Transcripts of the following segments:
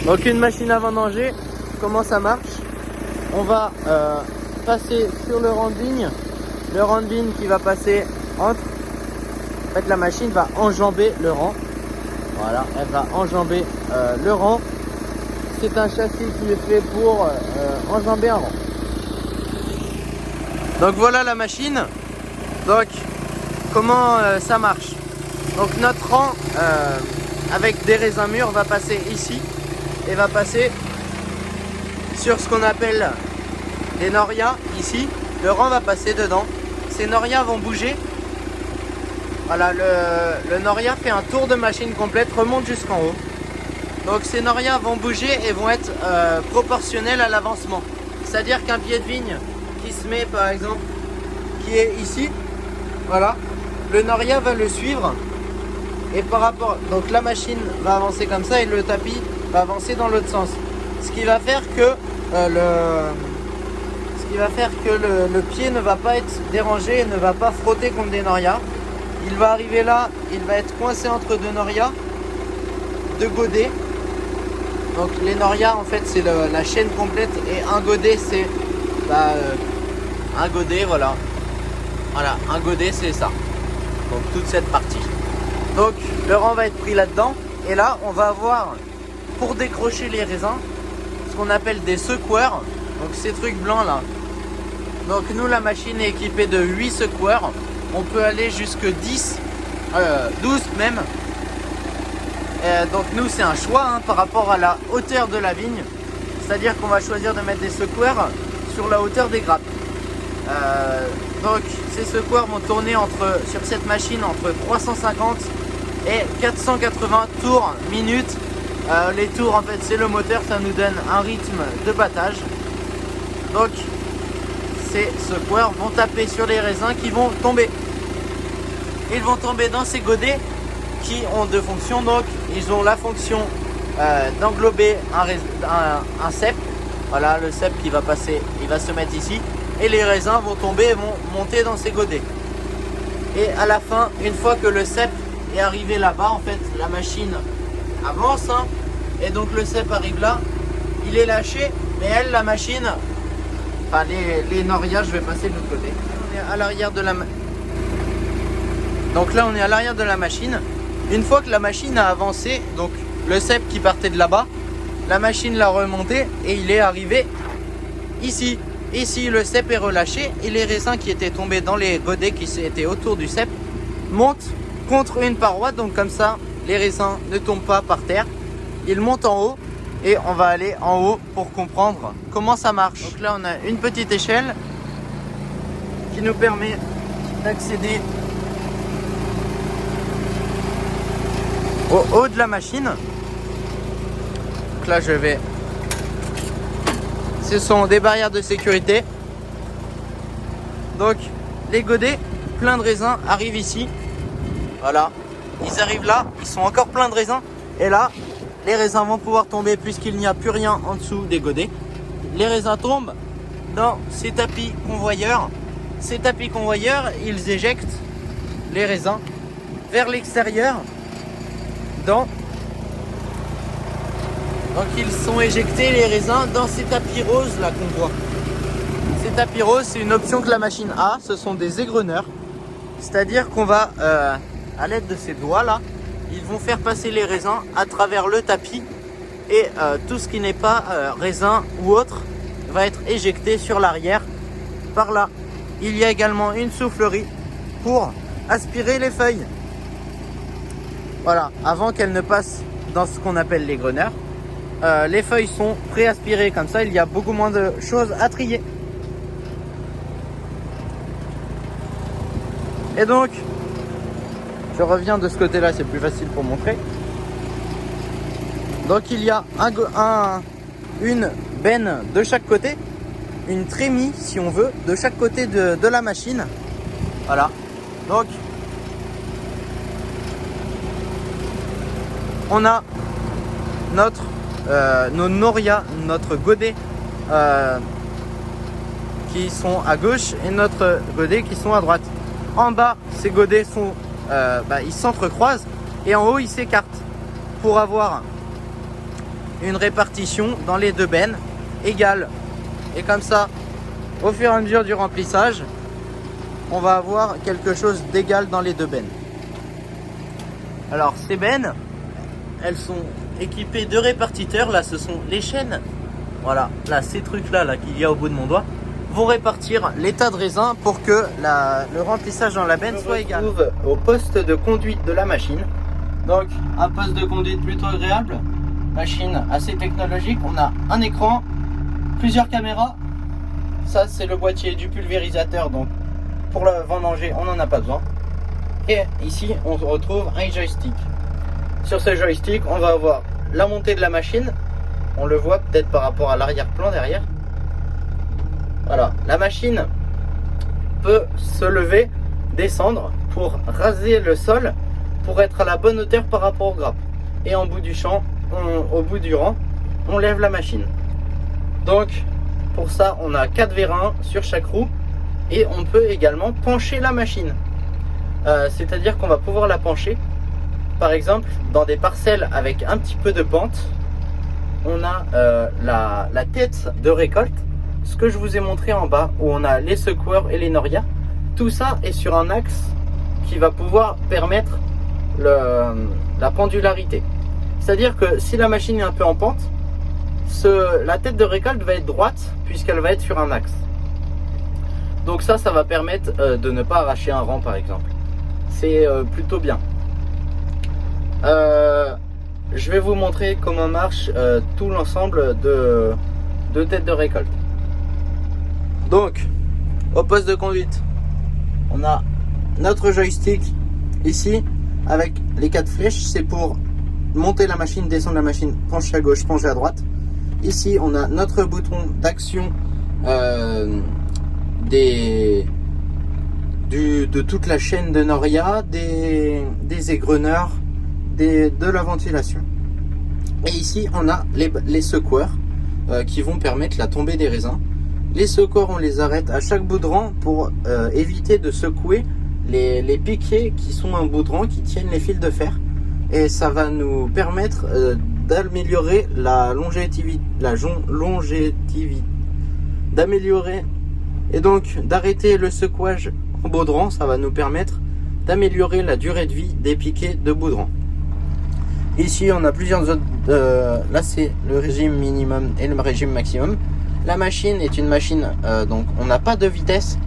Donc une machine à vendanger, comment ça marche? On va passer sur le rang de ligne. Le rang de ligne qui va passer entre. En fait, la machine va enjamber le rang. Voilà, elle va enjamber le rang. C'est un châssis qui est fait pour enjamber un rang. Donc voilà la machine. Donc comment ça marche? Donc notre rang avec des raisins mûrs va passer ici et va passer sur ce qu'on appelle les norias ici. Le rang va passer dedans. Ces norias vont bouger. Voilà, le noria fait un tour de machine complète, remonte jusqu'en haut. Donc ces norias vont bouger et vont être proportionnels à l'avancement. C'est-à-dire qu'un pied de vigne qui se met par exemple, qui est ici, voilà, le noria va le suivre. Et par rapport, donc la machine va avancer comme ça et le tapis va avancer dans l'autre sens. Ce qui va faire que le pied ne va pas être dérangé et ne va pas frotter contre des norias. Il va arriver là, il va être coincé entre deux norias, deux godets. Donc les norias en fait c'est la chaîne complète et un godet c'est un godet, voilà. Voilà, un godet c'est ça. Donc toute cette partie. Donc le rang va être pris là-dedans et là on va avoir pour décrocher les raisins ce qu'on appelle des secoueurs. Donc ces trucs blancs là. Donc nous la machine est équipée de 8 secoueurs. On peut aller jusque 10, 12 même. Donc nous c'est un choix par rapport à la hauteur de la vigne. C'est-à-dire qu'on va choisir de mettre des secoueurs sur la hauteur des grappes. Donc ces secoueurs vont tourner sur cette machine entre 350 et 480 tours minute. Les tours en fait c'est le moteur, ça nous donne un rythme de battage. Donc ces secoueurs vont taper sur les raisins qui vont tomber. Ils vont tomber dans ces godets qui ont deux fonctions. Donc ils ont la fonction d'englober un cep. Voilà, le cep qui va passer, il va se mettre ici. Et les raisins vont tomber et vont monter dans ces godets. Et à la fin, une fois que le cep est arrivé là-bas, en fait, la machine avance. Et donc le cep arrive là, il est lâché. Mais elle, la machine, enfin les norias, je vais passer de l'autre côté. On est à l'arrière de la Donc là, on est à l'arrière de la machine. Une fois que la machine a avancé, donc le cep qui partait de là-bas, la machine l'a remonté et il est arrivé ici. Ici, le cep est relâché et les raisins qui étaient tombés dans les godets qui étaient autour du cep montent contre une paroi. Donc comme ça, les raisins ne tombent pas par terre. Ils montent en haut et on va aller en haut pour comprendre comment ça marche. Donc là, on a une petite échelle qui nous permet d'accéder au haut de la machine. Donc là je vais. Ce sont des barrières de sécurité. Donc les godets pleins de raisins arrivent ici. Voilà. Ils arrivent là, ils sont encore pleins de raisins. Et là, les raisins vont pouvoir tomber puisqu'il n'y a plus rien en dessous des godets. Les raisins tombent dans ces tapis convoyeurs. Ces tapis convoyeurs, ils éjectent les raisins vers l'extérieur. Donc ils sont éjectés les raisins dans ces tapis roses là qu'on voit. Ces tapis roses, c'est une option que la machine a, ce sont des égreneurs. C'est-à-dire qu'on va, à l'aide de ces doigts là, ils vont faire passer les raisins à travers le tapis. Et tout ce qui n'est pas raisin ou autre va être éjecté sur l'arrière par là. Il y a également une soufflerie pour aspirer les feuilles. Voilà, avant qu'elles ne passent dans ce qu'on appelle l'égreneur. Les feuilles sont pré-aspirées comme ça, il y a beaucoup moins de choses à trier. Et donc, je reviens de ce côté-là, c'est plus facile pour montrer. Donc il y a une benne de chaque côté, une trémie si on veut, de chaque côté de la machine. Voilà, donc on a nos norias, notre godet qui sont à gauche et notre godet qui sont à droite. En bas, ces godets sont, ils s'entrecroisent et en haut, ils s'écartent pour avoir une répartition dans les deux bennes égale. Et comme ça, au fur et à mesure du remplissage, on va avoir quelque chose d'égal dans les deux bennes. Alors ces bennes, elles sont équipées de répartiteurs. Là, ce sont les chaînes. Voilà, là, ces trucs-là qu'il y a au bout de mon doigt vont répartir les tas de raisins pour que le remplissage dans la benne soit égal. On se trouve au poste de conduite de la machine. Donc, un poste de conduite plutôt agréable. Machine assez technologique. On a un écran, plusieurs caméras. Ça, c'est le boîtier du pulvérisateur. Donc, pour le vendanger, on n'en a pas besoin. Et ici, on retrouve un joystick. Sur ce joystick, on va avoir la montée de la machine. On le voit peut-être par rapport à l'arrière-plan derrière. Voilà, la machine peut se lever, descendre pour raser le sol, pour être à la bonne hauteur par rapport au grappe. Et en bout du champ, au bout du rang, on lève la machine. Donc, pour ça, on a 4 vérins sur chaque roue et on peut également pencher la machine. C'est-à-dire qu'on va pouvoir la pencher. Par exemple, dans des parcelles avec un petit peu de pente, on a la tête de récolte. Ce que je vous ai montré en bas, où on a les secoueurs et les norias, tout ça est sur un axe qui va pouvoir permettre la pendularité. C'est-à-dire que si la machine est un peu en pente, la tête de récolte va être droite puisqu'elle va être sur un axe. Donc ça va permettre de ne pas arracher un rang par exemple. C'est plutôt bien. Je vais vous montrer comment marche tout l'ensemble de têtes de récolte. Donc, au poste de conduite, on a notre joystick ici avec les 4 flèches. C'est pour monter la machine, descendre la machine, pencher à gauche, pencher à droite. Ici, on a notre bouton d'action de toute la chaîne de noria, des égreneurs, de la ventilation. Et ici, on a les secoueurs qui vont permettre la tombée des raisins. Les secoueurs, on les arrête à chaque bout de rang pour éviter de secouer les piquets qui sont un bout de rang, qui tiennent les fils de fer. Et ça va nous permettre d'améliorer la longévité, d'améliorer et donc d'arrêter le secouage en bout de rang. Ça va nous permettre d'améliorer la durée de vie des piquets de bout de rang. Ici, on a plusieurs autres. Là, c'est le régime minimum et le régime maximum. La machine est une machine, donc on n'a pas de vitesse,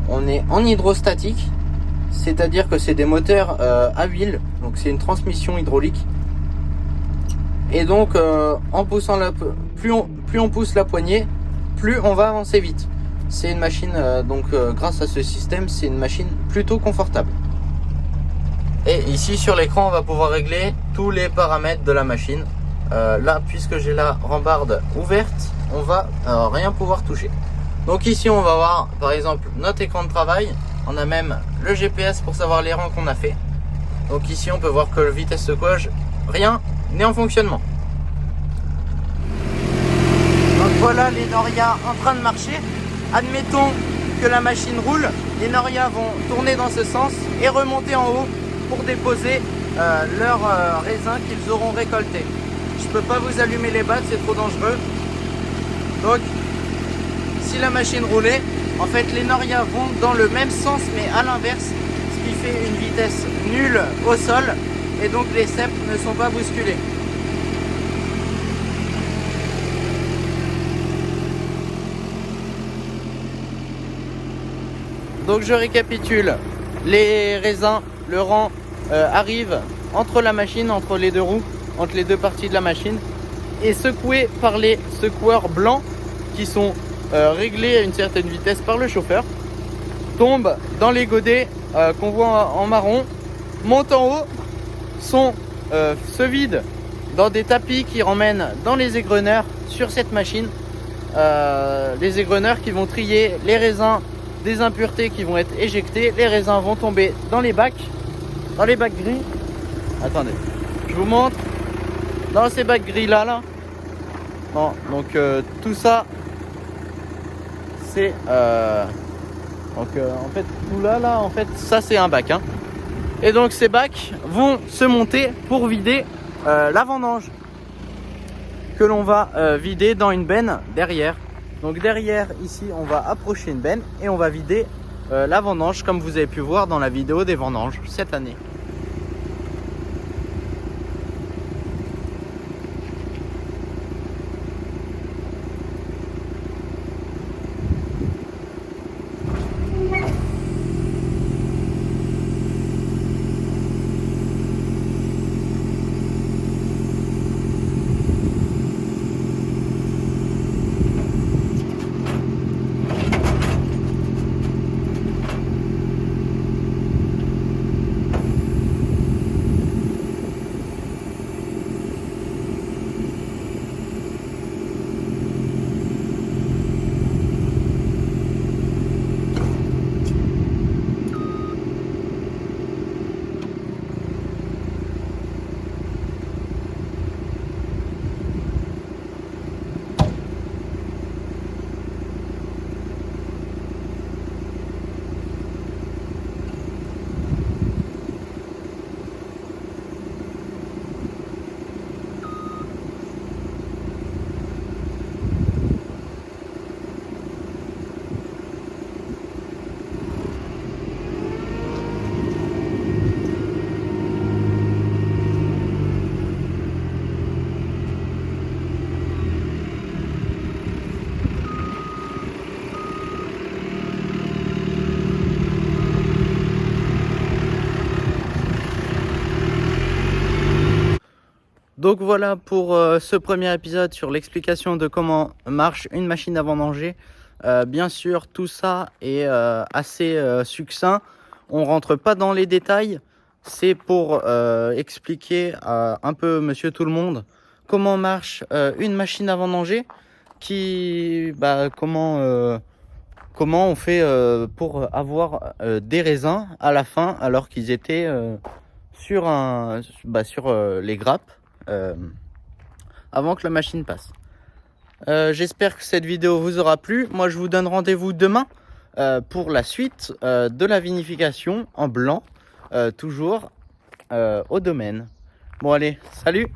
on est en hydrostatique, c'est-à-dire que c'est des moteurs à huile, donc c'est une transmission hydraulique. Et donc en poussant plus on pousse la poignée, plus on va avancer vite. C'est une machine, grâce à ce système, c'est une machine plutôt confortable. Et ici sur l'écran, on va pouvoir régler tous les paramètres de la machine. Là, puisque j'ai la rambarde ouverte, on va rien pouvoir toucher. Donc ici, on va voir par exemple notre écran de travail. On a même le GPS pour savoir les rangs qu'on a fait. Donc ici, on peut voir que le vitesse secouage, rien n'est en fonctionnement. Donc voilà les norias en train de marcher. Admettons que la machine roule, les norias vont tourner dans ce sens et remonter en haut pour déposer leurs raisins qu'ils auront récoltés. Je peux pas vous allumer les battes, c'est trop dangereux. Donc, si la machine roulait, en fait, les norias vont dans le même sens, mais à l'inverse, ce qui fait une vitesse nulle au sol, et donc les ceps ne sont pas bousculés. Donc, je récapitule. Les raisins, le rang arrive entre la machine, entre les deux roues, entre les deux parties de la machine, et secoué par les secoueurs blancs qui sont réglés à une certaine vitesse par le chauffeur, tombe dans les godets qu'on voit en marron, monte en haut, se vide dans des tapis qui ramènent dans les égreneurs sur cette machine, les égreneurs qui vont trier les raisins des impuretés qui vont être éjectées. Les raisins vont tomber dans les bacs gris. Attendez, je vous montre. Dans ces bacs gris là. Bon, donc tout ça, c'est en fait tout là en fait ça c'est un bac. Et donc ces bacs vont se monter pour vider la vendange. que l'on va vider dans une benne derrière. Donc derrière ici on va approcher une benne et on va vider la vendange comme vous avez pu voir dans la vidéo des vendanges cette année. Donc voilà pour ce premier épisode sur l'explication de comment marche une machine à vendanger. Bien sûr, tout ça est assez succinct. On rentre pas dans les détails. C'est pour expliquer à un peu monsieur tout le monde comment marche une machine à vendanger, comment on fait pour avoir des raisins à la fin alors qu'ils étaient sur les grappes. Avant que la machine passe. J'espère que cette vidéo vous aura plu. Moi je vous donne rendez-vous demain pour la suite de la vinification en blanc, toujours au domaine. Bon allez, salut!